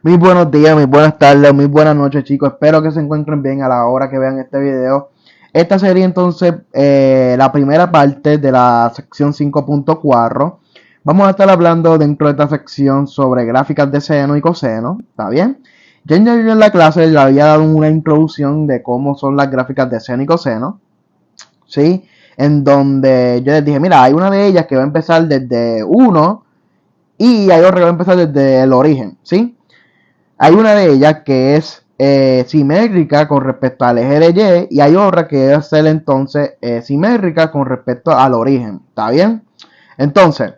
Muy buenos días, muy buenas tardes, muy buenas noches, chicos. Espero que se encuentren bien a la hora que vean este video. Esta sería entonces la primera parte de la sección 5.4. Vamos a estar hablando dentro de esta sección sobre gráficas de seno y coseno. ¿Está bien? Yo en la clase le había dado una introducción de cómo son las gráficas de seno y coseno. ¿Sí? En donde yo les dije, mira, hay una de ellas que va a empezar desde 1 y hay otra que va a empezar desde el origen. ¿Sí? Hay una de ellas que es simétrica con respecto al eje de Y hay otra que debe ser entonces simétrica con respecto al origen. ¿Está bien? Entonces,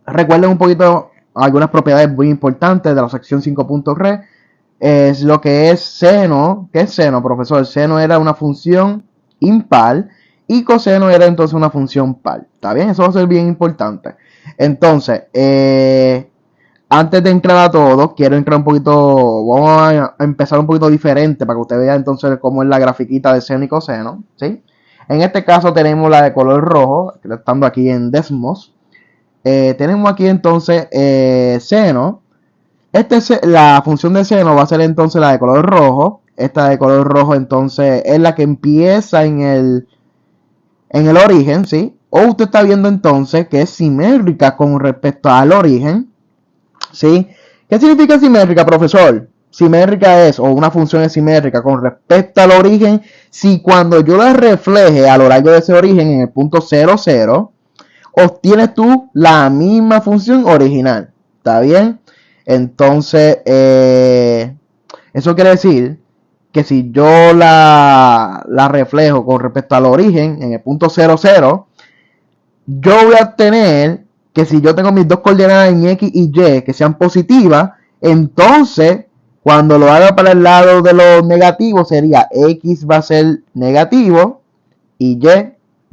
recuerden un poquito algunas propiedades muy importantes de la sección 5.3. Es lo que es seno. ¿Qué es seno, profesor? Seno era una función impar y coseno era entonces una función par. ¿Está bien? Eso va a ser bien importante. Entonces, antes de entrar a todo, quiero entrar un poquito, vamos a empezar un poquito diferente para que usted vea entonces cómo es la grafiquita de seno y coseno, ¿sí? En este caso tenemos la de color rojo, estando aquí en Desmos. Tenemos aquí entonces seno. La función de seno va a ser entonces la de color rojo. Esta de color rojo entonces es la que empieza en el origen, ¿sí? O usted está viendo entonces que es simétrica con respecto al origen. ¿Sí? ¿Qué significa simétrica, profesor? Simétrica es, o una función es simétrica con respecto al origen, si cuando yo la refleje a lo largo de ese origen en el punto 00, obtienes tú la misma función original. ¿Está bien? Entonces, eso quiere decir que si yo la reflejo con respecto al origen en el punto 00, yo voy a tener que si yo tengo mis dos coordenadas en X y Y que sean positivas, entonces cuando lo haga para el lado de los negativos sería X va a ser negativo y Y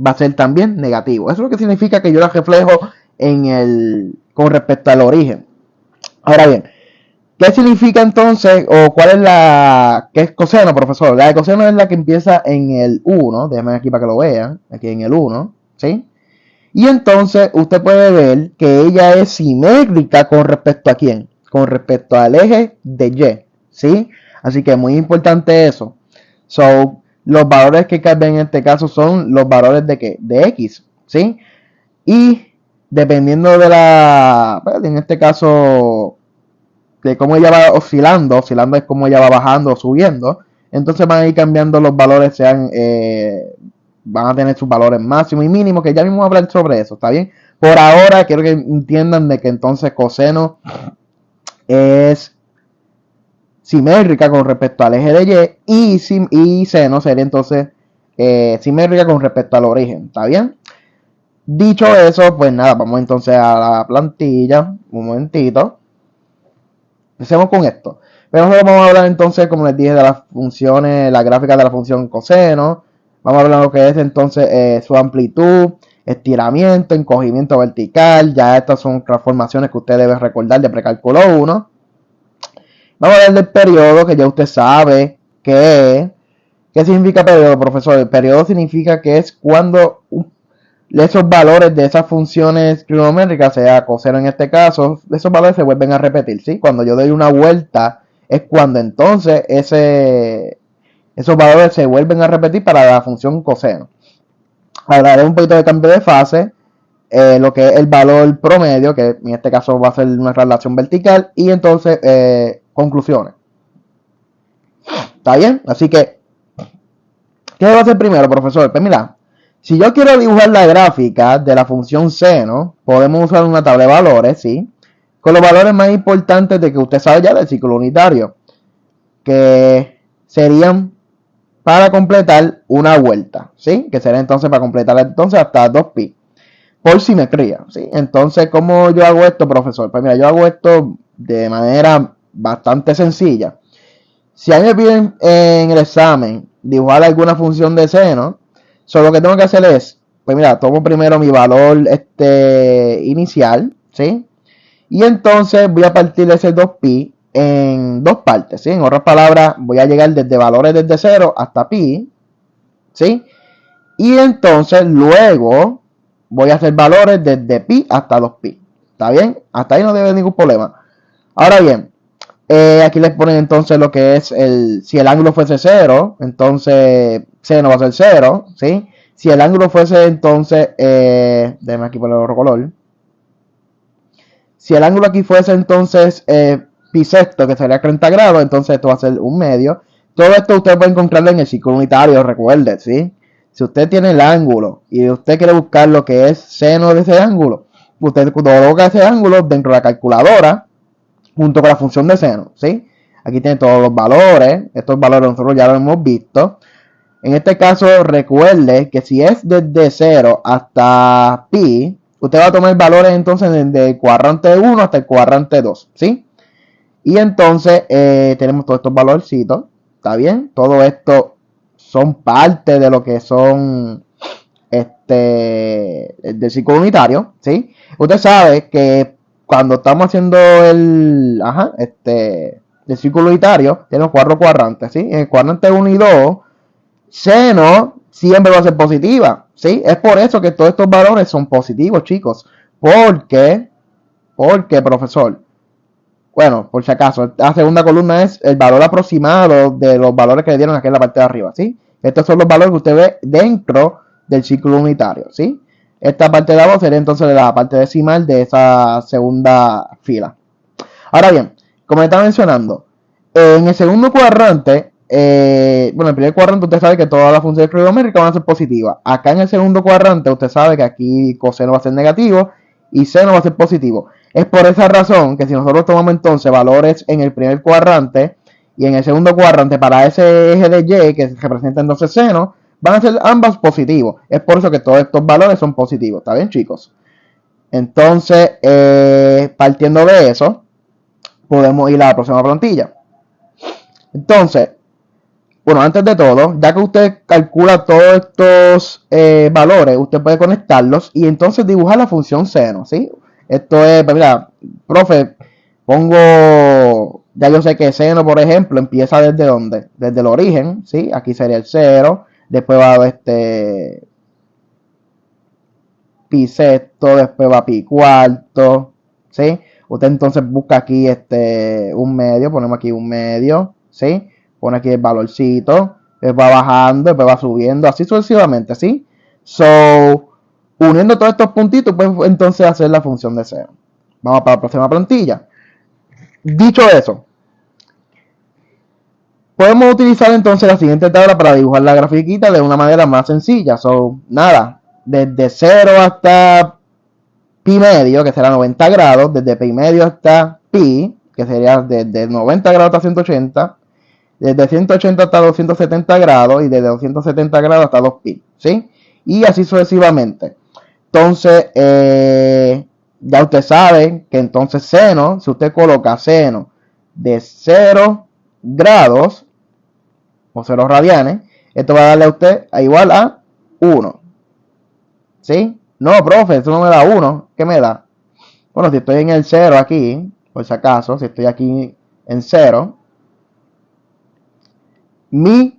va a ser también negativo. Eso es lo que significa que yo la reflejo con respecto al origen. Ahora bien, ¿qué significa entonces o cuál es qué es coseno, profesor? La de coseno es la que empieza en el 1, déjenme aquí para que lo vean, aquí en el 1, ¿sí? Y entonces usted puede ver que ella es simétrica con respecto a quién, con respecto al eje de Y, ¿sí? Así que es muy importante eso. So, los valores que cambian en este caso son los valores de qué, de X, ¿sí? Y dependiendo en este caso, de cómo ella va oscilando es como ella va bajando o subiendo, entonces van a ir cambiando los valores, van a tener sus valores máximos y mínimos, que ya mismo vamos a hablar sobre eso, ¿está bien? Por ahora quiero que entiendan de que entonces coseno es simétrica con respecto al eje de Y y seno sería entonces simétrica con respecto al origen, ¿está bien? Dicho eso, pues nada, vamos entonces a la plantilla, un momentito. Empecemos con esto. Pero nosotros vamos a hablar entonces, como les dije, de las funciones, la gráfica de la función coseno. Vamos a hablar de lo que es entonces su amplitud, estiramiento, encogimiento vertical. Ya estas son transformaciones que usted debe recordar de precálculo 1. Vamos a hablar del periodo, que ya usted sabe qué es. ¿Qué significa periodo, profesor? El periodo significa que es cuando esos valores de esas funciones trigonométricas, sea coseno en este caso, esos valores se vuelven a repetir, ¿sí? Cuando yo doy una vuelta es cuando entonces esos valores se vuelven a repetir para la función coseno. Hablaré un poquito de cambio de fase, lo que es el valor promedio, que en este caso va a ser una relación vertical, y entonces conclusiones. ¿Está bien? Así que, ¿qué va a hacer primero, profesor? Pues mira, si yo quiero dibujar la gráfica de la función seno, podemos usar una tabla de valores, ¿sí? Con los valores más importantes de que usted sabe ya del ciclo unitario, que serían para completar una vuelta, ¿sí? Que sería entonces para completar entonces hasta 2pi, por simetría, ¿sí? Entonces, ¿cómo yo hago esto, profesor? Pues mira, yo hago esto de manera bastante sencilla. Si a mí me piden en el examen dibujar alguna función de seno, solo lo que tengo que hacer es, pues mira, tomo primero mi valor inicial, ¿sí? Y entonces voy a partir ese 2pi en dos partes, ¿sí? En otras palabras, voy a llegar desde valores desde 0 hasta pi, ¿sí? Y entonces luego voy a hacer valores desde pi hasta 2pi. ¿Está bien? Hasta ahí no debe haber ningún problema. Ahora bien, Aquí les ponen entonces lo que es si el ángulo fuese 0, entonces seno va a ser 0, ¿sí? Si el ángulo fuese entonces, déjame aquí poner otro color. Si el ángulo aquí fuese entonces bisecto, que sería 30 grados, entonces esto va a ser un medio. Todo esto usted puede encontrarlo en el círculo unitario, recuerde, ¿sí? Si usted tiene el ángulo y usted quiere buscar lo que es seno de ese ángulo, usted coloca ese ángulo dentro de la calculadora junto con la función de seno, ¿sí? Aquí tiene todos los valores, estos valores nosotros ya lo hemos visto. En este caso, recuerde que si es desde 0 hasta pi, usted va a tomar valores entonces desde el cuadrante 1 hasta el cuadrante 2, ¿sí? Y entonces tenemos todos estos valorcitos, ¿está bien? Todo esto son parte de lo que son del círculo unitario, ¿sí? Usted sabe que cuando estamos haciendo el círculo unitario, tenemos 4 cuadrantes, ¿sí? En el cuadrante 1 y 2, seno siempre va a ser positiva, ¿sí? Es por eso que todos estos valores son positivos, chicos. Porque, profesor, bueno, por si acaso, la segunda columna es el valor aproximado de los valores que le dieron aquí en la parte de arriba, ¿sí? Estos son los valores que usted ve dentro del círculo unitario, ¿sí? Esta parte de abajo sería entonces la parte decimal de esa segunda fila. Ahora bien, como le estaba mencionando, en el segundo cuadrante, bueno, en el primer cuadrante usted sabe que todas las funciones trigonométricas van a ser positivas. Acá en el segundo cuadrante usted sabe que aquí coseno va a ser negativo y seno va a ser positivo. Es por esa razón que si nosotros tomamos entonces valores en el primer cuadrante y en el segundo cuadrante para ese eje de y que representa entonces seno, van a ser ambos positivos. Es por eso que todos estos valores son positivos. ¿Está bien, chicos? Entonces, partiendo de eso, podemos ir a la próxima plantilla. Entonces, bueno, antes de todo, ya que usted calcula todos estos valores, usted puede conectarlos y entonces dibujar la función seno, ¿sí? Esto es, pues mira, profe, pongo, ya yo sé que seno, por ejemplo, empieza desde dónde, desde el origen, ¿sí? Aquí sería el 0, después va pi sexto, después va pi cuarto, ¿sí? Usted entonces busca aquí un medio, ponemos aquí un medio, ¿sí? Pone aquí el valorcito, después va bajando, después va subiendo, así sucesivamente, ¿sí? So, uniendo todos estos puntitos, pues entonces hacer la función de seno. Vamos para la próxima plantilla. Dicho eso, podemos utilizar entonces la siguiente tabla para dibujar la grafiquita de una manera más sencilla. So, nada, desde 0 hasta pi medio, que será 90 grados, desde pi medio hasta pi, que sería desde 90 grados hasta 180, desde 180 hasta 270 grados y desde 270 grados hasta 2pi, ¿sí? Y así sucesivamente. Entonces, ya usted sabe que entonces seno, si usted coloca seno de 0 grados o 0 radianes, esto va a darle a usted a igual a 1, ¿sí? No, profe, eso no me da 1, ¿qué me da? Bueno, si estoy en el 0 aquí, por si acaso, si estoy aquí en 0, mi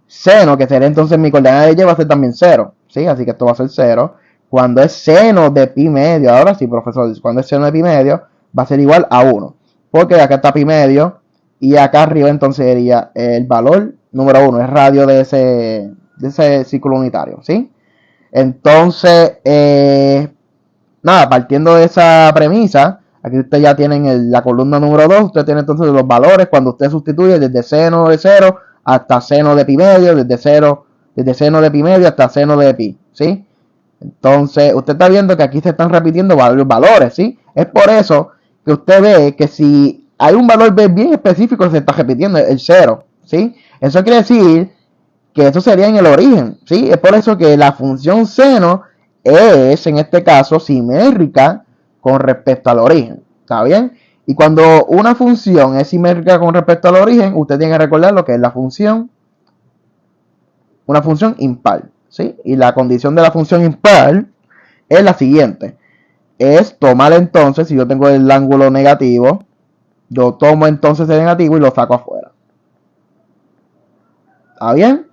seno, que sería entonces mi coordenada de y, va a ser también 0, ¿sí? Así que esto va a ser 0. Cuando es seno de pi medio, ahora sí, profesor, cuando es seno de pi medio, va a ser igual a 1. Porque acá está pi medio y acá arriba entonces sería el valor número 1, es radio de ese círculo unitario, ¿sí? Entonces, nada, partiendo de esa premisa, aquí usted ya tienen la columna número 2, usted tiene entonces los valores cuando usted sustituye desde seno de 0 hasta seno de pi medio, desde seno de pi medio hasta seno de pi, ¿sí? Entonces, usted está viendo que aquí se están repitiendo varios valores, ¿sí? Es por eso que usted ve que si hay un valor bien específico que se está repitiendo, el 0, ¿sí? Eso quiere decir que eso sería en el origen, ¿sí? Es por eso que la función seno es, en este caso, simétrica con respecto al origen, ¿está bien? Y cuando una función es simétrica con respecto al origen, usted tiene que recordar lo que es una función impar, ¿sí? Y la condición de la función impar es la siguiente, es tomar entonces, si yo tengo el ángulo negativo, yo tomo entonces el negativo y lo saco afuera, ¿está bien?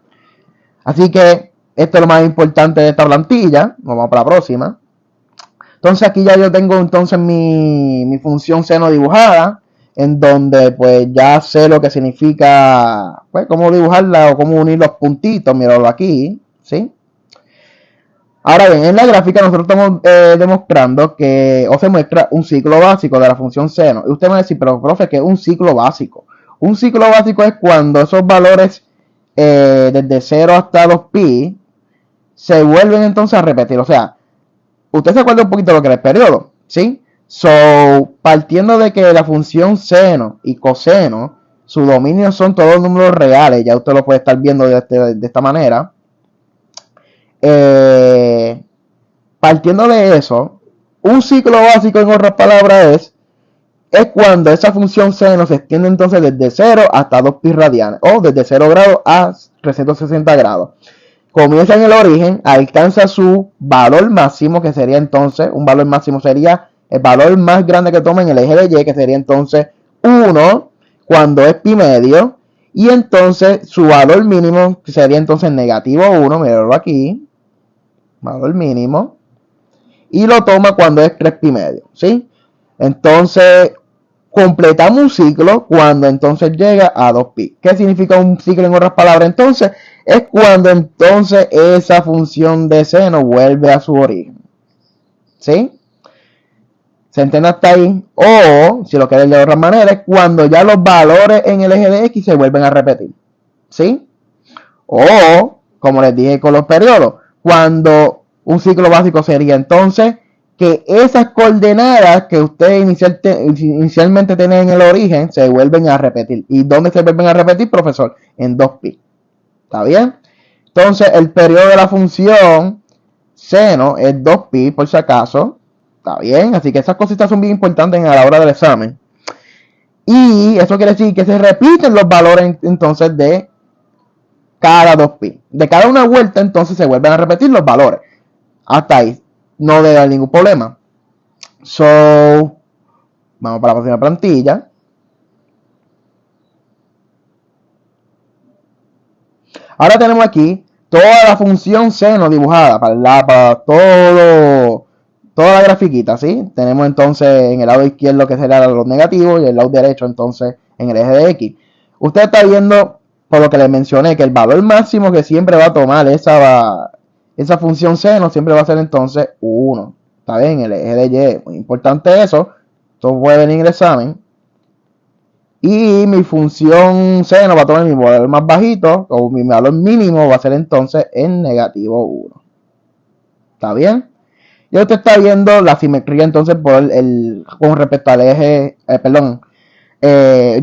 Así que esto es lo más importante de esta plantilla. Vamos para la próxima. Entonces aquí ya yo tengo entonces mi función seno dibujada. en donde pues ya sé lo que significa, pues cómo dibujarla o cómo unir los puntitos, míralo aquí, ¿sí? Ahora bien, en la gráfica nosotros estamos demostrando que, o se muestra un ciclo básico de la función seno. Y usted me va a decir, pero profe, ¿qué es un ciclo básico? Un ciclo básico es cuando esos valores desde 0 hasta 2pi se vuelven entonces a repetir. O sea, usted se acuerda un poquito de lo que era el periodo, ¿sí? So, partiendo de que la función seno y coseno, su dominio son todos números reales, ya usted lo puede estar viendo de esta manera. Partiendo de eso, un ciclo básico, en otras palabras, es cuando esa función seno se extiende entonces desde 0 hasta 2pi radianes, o desde 0 grados a 360 grados. Comienza en el origen, alcanza su valor máximo, que sería entonces, un valor máximo sería el valor más grande que toma en el eje de Y, que sería entonces 1, cuando es pi medio, y entonces su valor mínimo, que sería entonces negativo 1, míralo aquí, valor mínimo, y lo toma cuando es 3 pi medio, ¿sí? Entonces, completamos un ciclo cuando entonces llega a 2pi. ¿Qué significa un ciclo en otras palabras? Entonces, es cuando entonces esa función de seno vuelve a su origen. ¿Sí? ¿Se entiende hasta ahí? O, si lo quieres de otra manera, es cuando ya los valores en el eje de X se vuelven a repetir. ¿Sí? O, como les dije con los periodos, cuando un ciclo básico sería entonces que esas coordenadas que usted inicialmente tenía en el origen se vuelven a repetir. ¿Y dónde se vuelven a repetir, profesor? En 2pi. ¿Está bien? Entonces, el periodo de la función seno es 2pi, por si acaso. ¿Está bien? Así que esas cositas son bien importantes a la hora del examen. Y eso quiere decir que se repiten los valores entonces de cada 2pi. De cada una vuelta entonces se vuelven a repetir los valores. Hasta ahí no debe haber ningún problema. So, vamos para la próxima plantilla. Ahora tenemos aquí toda la función seno dibujada para toda la grafiquita, ¿sí? Tenemos entonces en el lado izquierdo que será los negativos y el lado derecho entonces en el eje de X. Usted está viendo, por lo que les mencioné, que el valor máximo que siempre va a tomar esa función seno siempre va a ser entonces 1. ¿Está bien? El eje de Y. Muy importante eso. Esto puede venir en el examen. Y mi función seno va a tomar mi valor más bajito, o mi valor mínimo va a ser entonces en negativo 1. ¿Está bien? Y usted está viendo la simetría entonces con respecto al eje, ya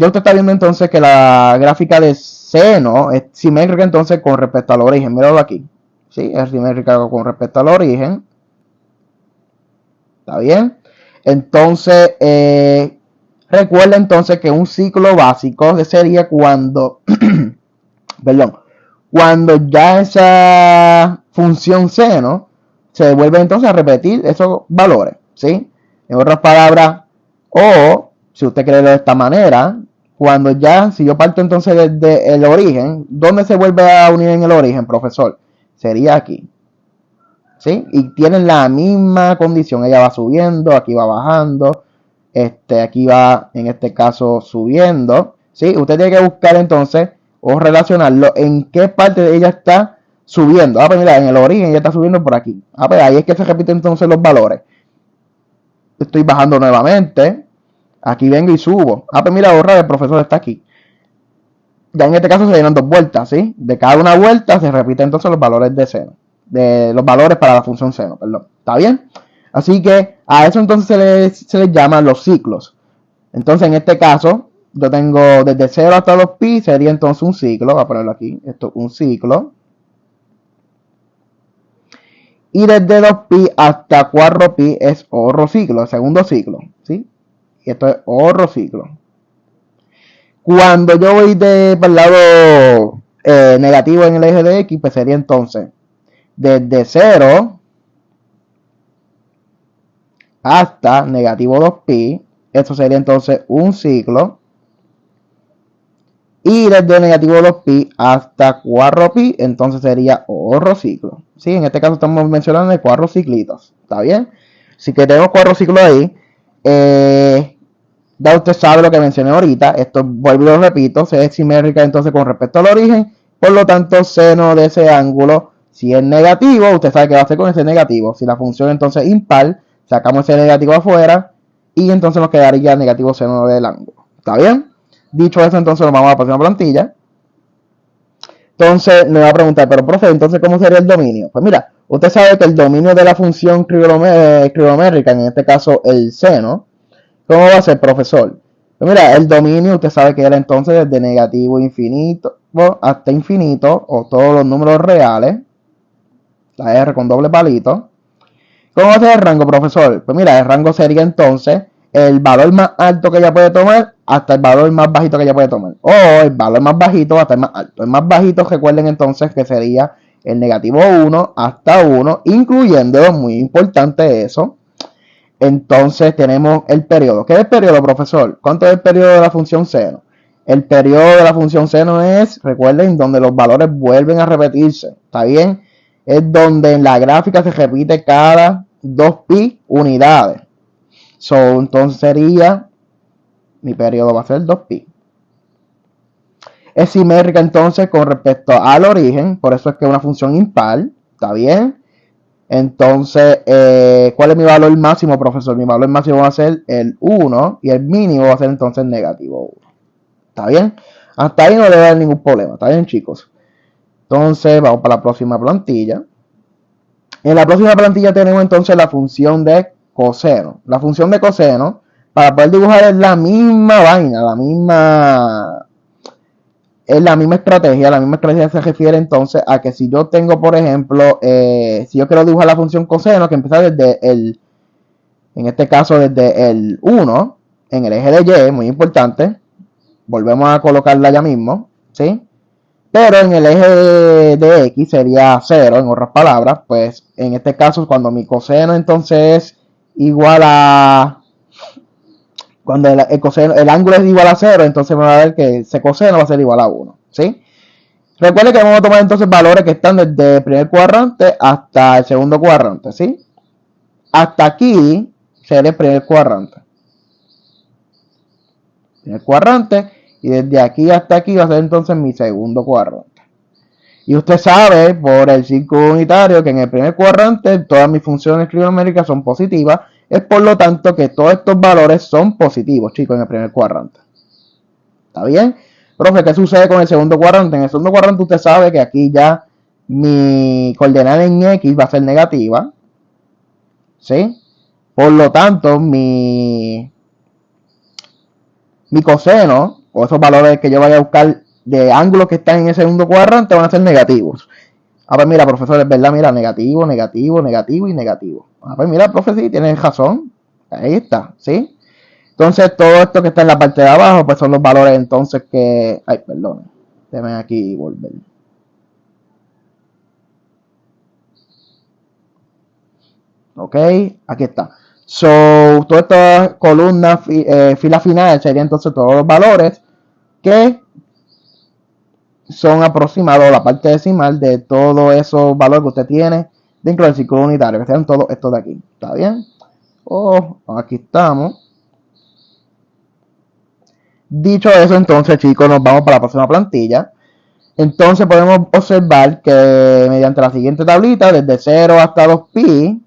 usted está viendo entonces que la gráfica de seno es simétrica entonces con respecto al origen. Míralo aquí. ¿Sí? Es simétrica con respecto al origen. ¿Está bien? Entonces, recuerda entonces que un ciclo básico sería cuando, cuando ya esa función seno se vuelve entonces a repetir esos valores, ¿sí? En otras palabras, o si usted quiere de esta manera, cuando ya, si yo parto entonces desde el origen, ¿dónde se vuelve a unir en el origen, profesor? Sería aquí, ¿sí? Y tienen la misma condición, ella va subiendo, aquí va bajando, aquí va en este caso subiendo, ¿sí? Usted tiene que buscar entonces o relacionarlo en qué parte de ella está subiendo. Pues mira, en el origen ella está subiendo por aquí. Pues ahí es que se repiten entonces los valores. Estoy bajando nuevamente, aquí vengo y subo. Pues mira, ahora el profesor está aquí. Ya en este caso se llenan 2 vueltas, ¿sí? De cada una vuelta se repiten entonces los valores de seno. De los valores para la función seno, perdón. ¿Está bien? Así que a eso entonces se les llama los ciclos. Entonces en este caso, yo tengo desde 0 hasta 2pi, sería entonces un ciclo. Voy a ponerlo aquí. Esto es un ciclo. Y desde 2pi hasta 4pi es otro ciclo, el segundo ciclo. ¿Sí? Y esto es otro ciclo. Cuando yo voy para el lado negativo en el eje de X, pues sería entonces desde 0 hasta negativo 2pi. Esto sería entonces un ciclo. Y desde negativo 2pi hasta 4pi, entonces sería otro ciclo. ¿Sí? En este caso estamos mencionando 4 ciclitos. ¿Está bien? Así que tenemos 4 ciclos ahí. Ya usted sabe lo que mencioné ahorita. Esto, vuelvo y lo repito, se es simétrica entonces con respecto al origen. Por lo tanto, seno de ese ángulo, si es negativo, usted sabe que va a hacer con ese negativo. Si la función entonces es impar, sacamos ese negativo afuera y entonces nos quedaría negativo seno del ángulo. ¿Está bien? Dicho eso, entonces nos vamos a la próxima plantilla. Entonces me va a preguntar, pero profe, entonces ¿cómo sería el dominio? Pues mira, usted sabe que el dominio de la función trigonométrica, en este caso el seno, ¿cómo va a ser, profesor? Pues mira, el dominio usted sabe que era entonces desde negativo infinito hasta infinito, o todos los números reales, la R con doble palito. ¿Cómo va a ser el rango, profesor? Pues mira, el rango sería entonces el valor más alto que ella puede tomar hasta el valor más bajito que ella puede tomar. O el valor más bajito hasta el más alto. El más bajito, recuerden entonces que sería el negativo 1 hasta 1, incluyendo, muy importante eso. Entonces tenemos el periodo. ¿Qué es el periodo, profesor? ¿Cuánto es el periodo de la función seno? El periodo de la función seno es, recuerden, donde los valores vuelven a repetirse. ¿Está bien? Es donde en la gráfica se repite cada 2pi unidades. Entonces sería, mi periodo va a ser 2pi. Es simétrica entonces con respecto al origen, por eso es que es una función impar. ¿Está bien? Entonces, ¿cuál es mi valor máximo, profesor? Mi valor máximo va a ser el 1 y el mínimo va a ser entonces negativo 1. ¿Está bien? Hasta ahí no debe haber ningún problema. ¿Está bien, chicos? Entonces, vamos para la próxima plantilla. En la próxima plantilla tenemos entonces la función de coseno. La función de coseno, para poder dibujar, es la misma vaina, es la misma estrategia. La misma estrategia se refiere entonces a que si yo tengo, por ejemplo, si yo quiero dibujar la función coseno, que empieza desde en este caso desde el 1, en el eje de Y, muy importante, volvemos a colocarla ya mismo, ¿sí? Pero en el eje de X sería 0, en otras palabras, pues en este caso cuando mi coseno entonces es igual a... Cuando el ángulo es igual a 0, entonces me va a dar que ese coseno va a ser igual a 1, ¿sí? Recuerde que vamos a tomar entonces valores que están desde el primer cuadrante hasta el segundo cuadrante, ¿sí? Hasta aquí sería el primer cuadrante. Y desde aquí hasta aquí va a ser entonces mi segundo cuadrante. Y usted sabe por el círculo unitario que en el primer cuadrante todas mis funciones trigonométricas son positivas. Es por lo tanto que todos estos valores son positivos, chicos, en el primer cuadrante. ¿Está bien? Profe, ¿qué sucede con el segundo cuadrante? En el segundo cuadrante usted sabe que aquí ya mi coordenada en X va a ser negativa. ¿Sí? Por lo tanto, mi coseno, o esos valores que yo vaya a buscar de ángulos que están en ese segundo cuadrante, van a ser negativos. A ver, mira, profesor, es verdad, mira, negativo, negativo, negativo y negativo. A ver, mira, profe, sí, tienes razón. Ahí está, ¿sí? Entonces, todo esto que está en la parte de abajo, pues son los valores entonces que... Ay, perdón. Déjenme aquí volver. Ok, aquí está. Toda esta columna, fila final, sería entonces todos los valores que son aproximados a la parte decimal de todos esos valores que usted tiene dentro del círculo unitario, que sean todos estos de aquí. ¿Está bien? Aquí estamos. Dicho eso, entonces, chicos, nos vamos para la próxima plantilla. Entonces podemos observar que mediante la siguiente tablita, desde 0 hasta 2pi,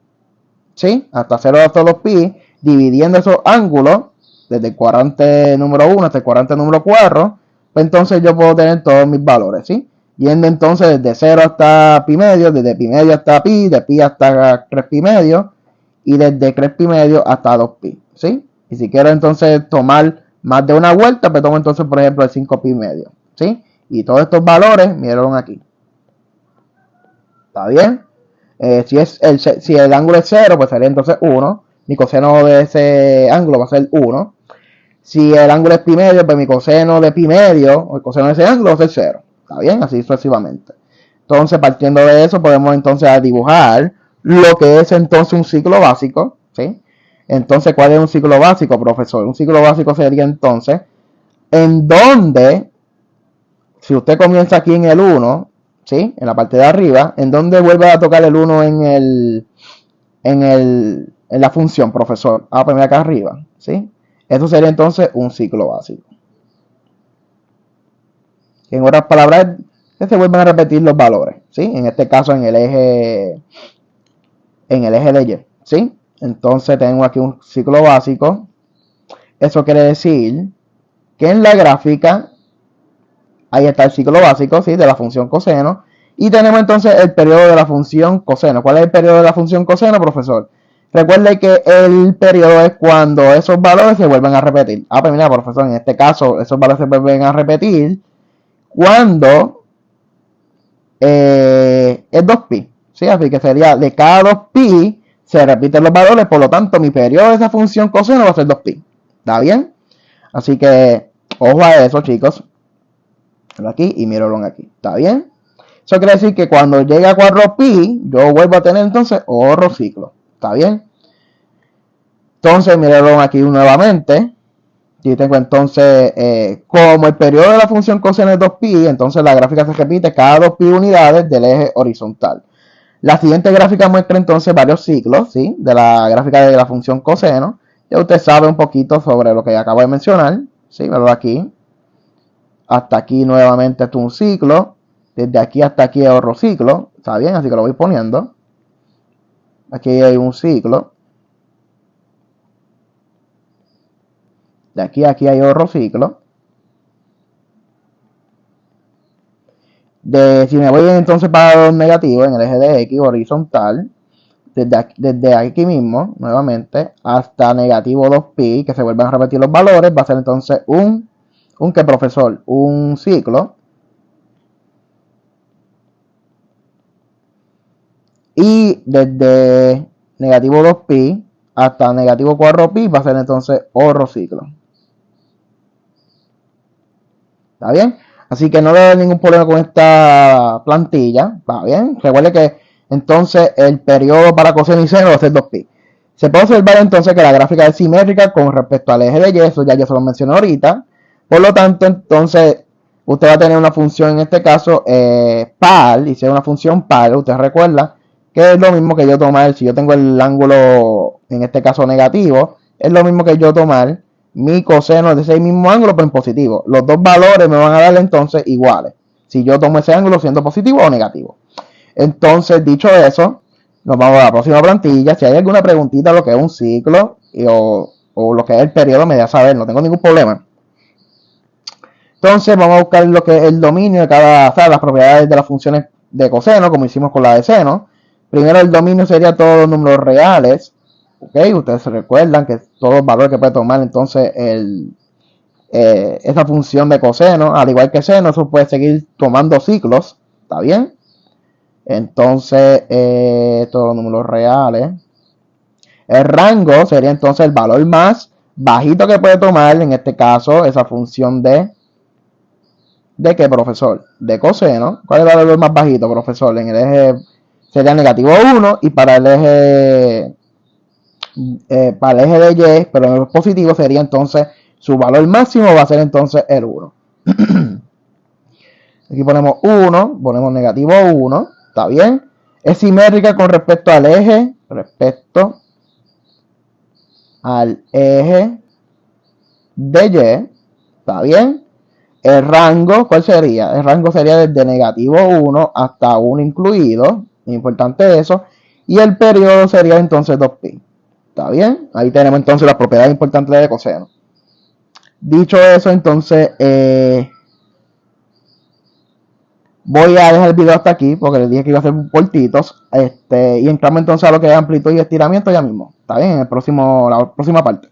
¿sí? Hasta 0 hasta 2pi, dividiendo esos ángulos, desde el cuadrante número 1 hasta el cuadrante número 4, pues entonces yo puedo tener todos mis valores, ¿sí? Yendo entonces desde 0 hasta pi medio, desde pi medio hasta pi, de pi hasta 3 pi medio, y desde 3 pi medio hasta 2 pi, ¿sí? Y si quiero entonces tomar más de una vuelta, pues tomo entonces, por ejemplo, el 5 pi medio, ¿sí? Y todos estos valores, miraron aquí. ¿Está bien? Si el ángulo es 0, pues sería entonces 1. Mi coseno de ese ángulo va a ser 1. Si el ángulo es pi medio, pues mi coseno de pi medio, o el coseno de ese ángulo va a ser 0. ¿Está bien? Así sucesivamente. Entonces, partiendo de eso, podemos entonces dibujar lo que es entonces un ciclo básico, ¿sí? Entonces, ¿cuál es un ciclo básico, profesor? Un ciclo básico sería entonces en donde, si usted comienza aquí en el 1, ¿sí? En la parte de arriba, en donde vuelve a tocar el 1 en la función, profesor. Pues mira acá arriba, ¿sí? Eso sería entonces un ciclo básico. En otras palabras, se vuelven a repetir los valores, ¿sí? En este caso en el eje de Y, ¿sí? Entonces tengo aquí un ciclo básico. Eso quiere decir que en la gráfica, ahí está el ciclo básico, ¿sí? De la función coseno. Y tenemos entonces el periodo de la función coseno. ¿Cuál es el periodo de la función coseno, profesor? Recuerde que el periodo es cuando esos valores se vuelven a repetir. Ah, pues mira, profesor, en este caso esos valores se vuelven a repetir cuando es 2pi. ¿Sí? Así que sería de cada 2pi se repiten los valores, por lo tanto mi periodo de esa función coseno va a ser 2pi. ¿Está bien? Así que ojo a eso, chicos. Aquí y míralo aquí. ¿Está bien? Eso quiere decir que cuando llegue a 4pi, yo vuelvo a tener entonces otro ciclo. ¿Está bien? Entonces, míralo aquí nuevamente. Y tengo entonces, como el periodo de la función coseno es 2pi, entonces la gráfica se repite cada 2pi unidades del eje horizontal. La siguiente gráfica muestra entonces varios ciclos, ¿sí? De la gráfica de la función coseno. Ya usted sabe un poquito sobre lo que acabo de mencionar, ¿sí? Míralo aquí. Hasta aquí nuevamente es un ciclo. Desde aquí hasta aquí es otro ciclo. ¿Está bien? Así que lo voy poniendo. Aquí hay un ciclo. De aquí a aquí hay otro ciclo. Si me voy entonces para los negativos en el eje de X horizontal, desde aquí mismo, nuevamente, hasta negativo 2pi, que se vuelven a repetir los valores, va a ser entonces ¿qué, profesor? Un ciclo. Y desde negativo 2pi hasta negativo 4pi va a ser entonces otro ciclo. ¿Está bien? Así que no le da ningún problema con esta plantilla. ¿Está bien? Recuerde que entonces el periodo para coseno y seno va a ser 2pi. Se puede observar entonces que la gráfica es simétrica con respecto al eje de Y, eso ya yo se lo mencioné ahorita. Por lo tanto, entonces, usted va a tener una función, en este caso, par, y si es una función par, usted recuerda que es lo mismo que yo tomar, si yo tengo el ángulo, en este caso negativo, es lo mismo que yo tomar mi coseno de ese mismo ángulo, pero en positivo. Los dos valores me van a dar entonces iguales, si yo tomo ese ángulo siendo positivo o negativo. Entonces, dicho eso, nos vamos a la próxima plantilla. Si hay alguna preguntita lo que es un ciclo o lo que es el periodo, me deja saber, no tengo ningún problema. Entonces vamos a buscar lo que es el dominio de cada, o sea, las propiedades de las funciones de coseno, como hicimos con la de seno. Primero el dominio sería todos los números reales. ¿Ok? Ustedes se recuerdan que todos los valores que puede tomar entonces esa función de coseno, al igual que seno, eso puede seguir tomando ciclos. ¿Está bien? Entonces, todos los números reales. El rango sería entonces el valor más bajito que puede tomar, en este caso, esa función ¿de qué, profesor? De coseno. ¿Cuál es el valor más bajito, profesor? En el eje sería negativo 1 y para el eje de Y, pero en el positivo sería entonces su valor máximo va a ser entonces el 1. Aquí ponemos 1, ponemos negativo 1, ¿está bien? Es simétrica con respecto al eje, de Y, ¿está bien? El rango, ¿cuál sería? El rango sería desde negativo 1 hasta 1 incluido, es importante eso, y el periodo sería entonces 2pi, ¿está bien? Ahí tenemos entonces las propiedades importantes de coseno. Dicho eso, entonces, voy a dejar el video hasta aquí, porque les dije que iba a hacer cortitos, y entramos entonces a lo que es amplitud y estiramiento ya mismo, ¿está bien? En la próxima parte.